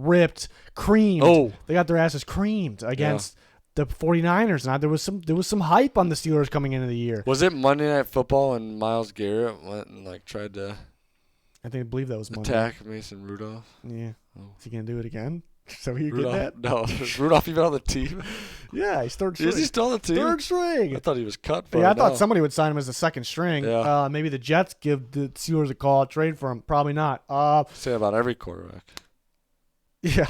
creamed. They got their asses creamed against the 49ers. Now there was some hype on the Steelers coming into the year. Was it Monday Night Football and Myles Garrett went and tried to I believe that was Monday. Attack Mason Rudolph? Yeah. Is he gonna do it again? So you Rudolph, get that? No. Is Rudolph even on the team? Yeah, he's third string. Is he still on the team? Third string. I thought he was cut. I thought somebody would sign him as the second string. Yeah. Maybe the Jets give the Steelers a call, trade for him. Probably not. Say about every quarterback. Yeah.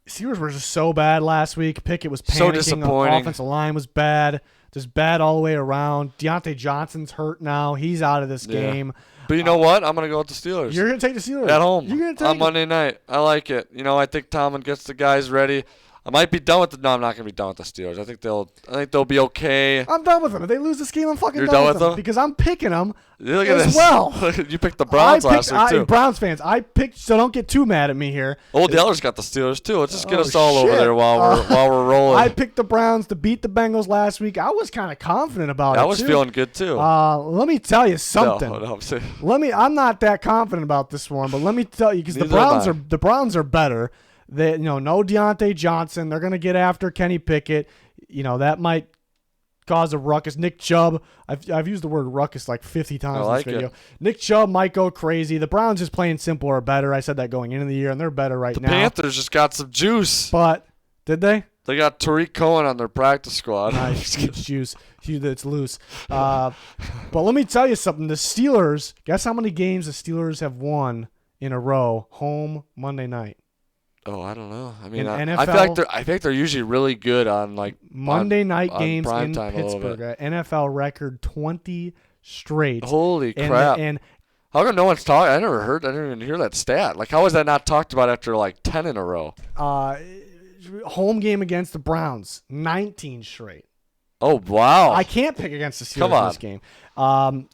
Steelers were just so bad last week. Pickett was panicking. So disappointing. The offensive line was bad. Just bad all the way around. Deontay Johnson's hurt now. He's out of this game. But you know what? I'm going to go with the Steelers. You're going to take the Steelers? At home. You're going to take on Monday night. I like it. I think Tomlin gets the guys ready. I might be done with the. No, I'm not going to be done with the Steelers. I think they'll be okay. I'm done with them. If they lose this game, I'm fucking You're done with them? because I'm picking them Look at as this. well. You picked the Browns last week too. Browns fans, I picked. So don't get too mad at me here. Old Yeller's got the Steelers too. Let's just get us all over there while we're rolling. I picked the Browns to beat the Bengals last week. I was kind of confident about it. I was feeling good too. Let me tell you something. No, I'm saying. I'm not that confident about this one, but let me tell you because the Browns are better. They, no Deontay Johnson. They're gonna get after Kenny Pickett. That might cause a ruckus. Nick Chubb. I've used the word ruckus like 50 times in this video. Nick Chubb might go crazy. The Browns just plain simple are better. I said that going into the year, and they're better right now. The Panthers just got some juice. But did they? They got Tariq Cohen on their practice squad. Nice juice. It's loose. But let me tell you something. The Steelers, guess how many games the Steelers have won in a row, home Monday night? Oh, I don't know. I mean, NFL, I feel like they're usually really good on like Monday night games in time Pittsburgh. NFL record 20 straight. Holy crap! And how come no one's talking? I didn't even hear that stat. Like, how was that not talked about after like 10 in a row? Home game against the Browns, 19 straight. Oh, wow. I can't pick against the Steelers in this game.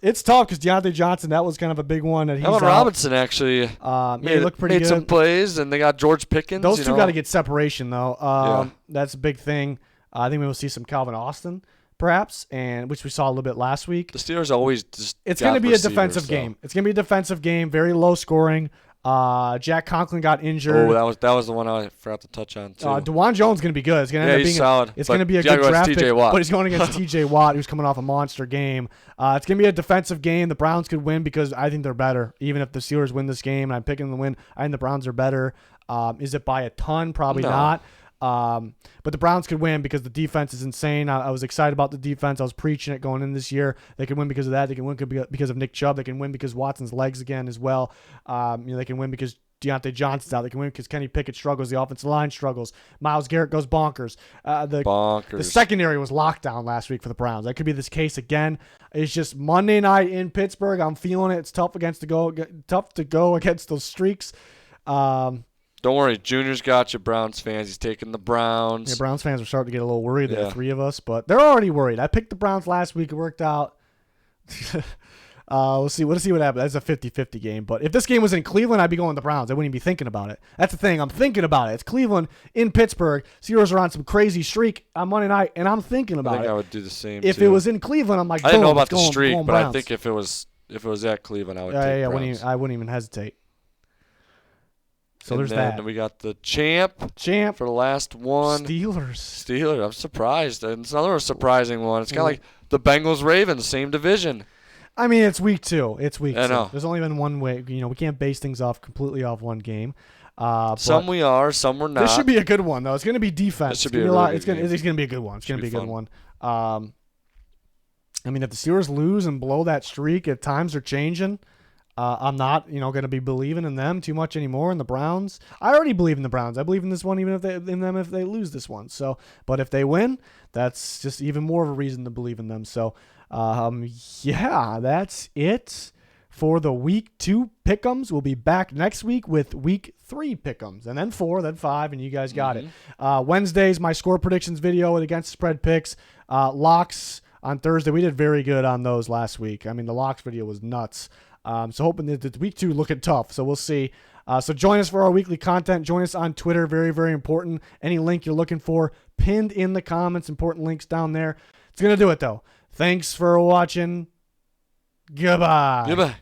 It's tough because Deontay Johnson, that was kind of a big one. That he's Allen out. Robinson actually made some plays, and they got George Pickens. Those two got to get separation, though. That's a big thing. I think we will see some Calvin Austin, perhaps, and which we saw a little bit last week. The Steelers always just It's going to be a defensive game. It's going to be a defensive game, very low scoring. Jack Conklin got injured. Oh, that was the one I forgot to touch on too. DeJuan Jones is going to be good. It's going to end up being solid. It's going to be a good draft pick, but he's going against TJ Watt, who's coming off a monster game. It's going to be a defensive game. The Browns could win because I think they're better. Even if the Steelers win this game, and I'm picking them to win, I think the Browns are better. Is it by a ton? Probably not. But the Browns could win because the defense is insane. I was excited about the defense. I was preaching it going in this year. They can win because of that. They can win because of Nick Chubb. They can win because Watson's legs again as well. They can win because Deontay Johnson's out. They can win because Kenny Pickett struggles. The offensive line struggles. Myles Garrett goes bonkers. The secondary was locked down last week for the Browns. That could be this case again. It's just Monday night in Pittsburgh. I'm feeling it. It's tough to go against those streaks. Don't worry, Junior's got you, Browns fans. He's taking the Browns. Yeah, Browns fans are starting to get a little worried. There are three of us, but they're already worried. I picked the Browns last week. It worked out. We'll see what happens. That's a 50-50 game. But if this game was in Cleveland, I'd be going the Browns. I wouldn't even be thinking about it. That's the thing. I'm thinking about it. It's Cleveland in Pittsburgh. Steelers are on some crazy streak on Monday night, and I'm thinking about it. I think I would do the same. If it was in Cleveland, I'm like, I didn't know about the streak, but Browns. I think if it was at Cleveland, I would take Browns. I wouldn't even hesitate. So and there's then that. We got the champ for the last one. Steelers. I'm surprised. And it's another surprising one. It's kind of like the Bengals-Ravens, same division. I mean, it's week 2. I know. There's only been one way. We can't base things completely off one game. Some we are, some we're not. This should be a good one, though. It's going to be defense. This should be a lot. It's going to be a good one. It's going to be a good one. I mean, if the Steelers lose and blow that streak, at times are changing. I'm not, going to be believing in them too much anymore. And the Browns, I already believe in the Browns. I believe in this one, even if they lose this one. So, but if they win, that's just even more of a reason to believe in them. So, that's it for the week 2 pick'ems. We'll be back next week with week 3 pick'ems, and then 4, then 5, and you guys got it. Wednesdays, my score predictions video with against spread picks, locks on Thursday. We did very good on those last week. I mean, the locks video was nuts. So hoping that week 2 looking tough. So we'll see. So join us for our weekly content. Join us on Twitter. Very, very important. Any link you're looking for, pinned in the comments. Important links down there. It's going to do it, though. Thanks for watching. Goodbye.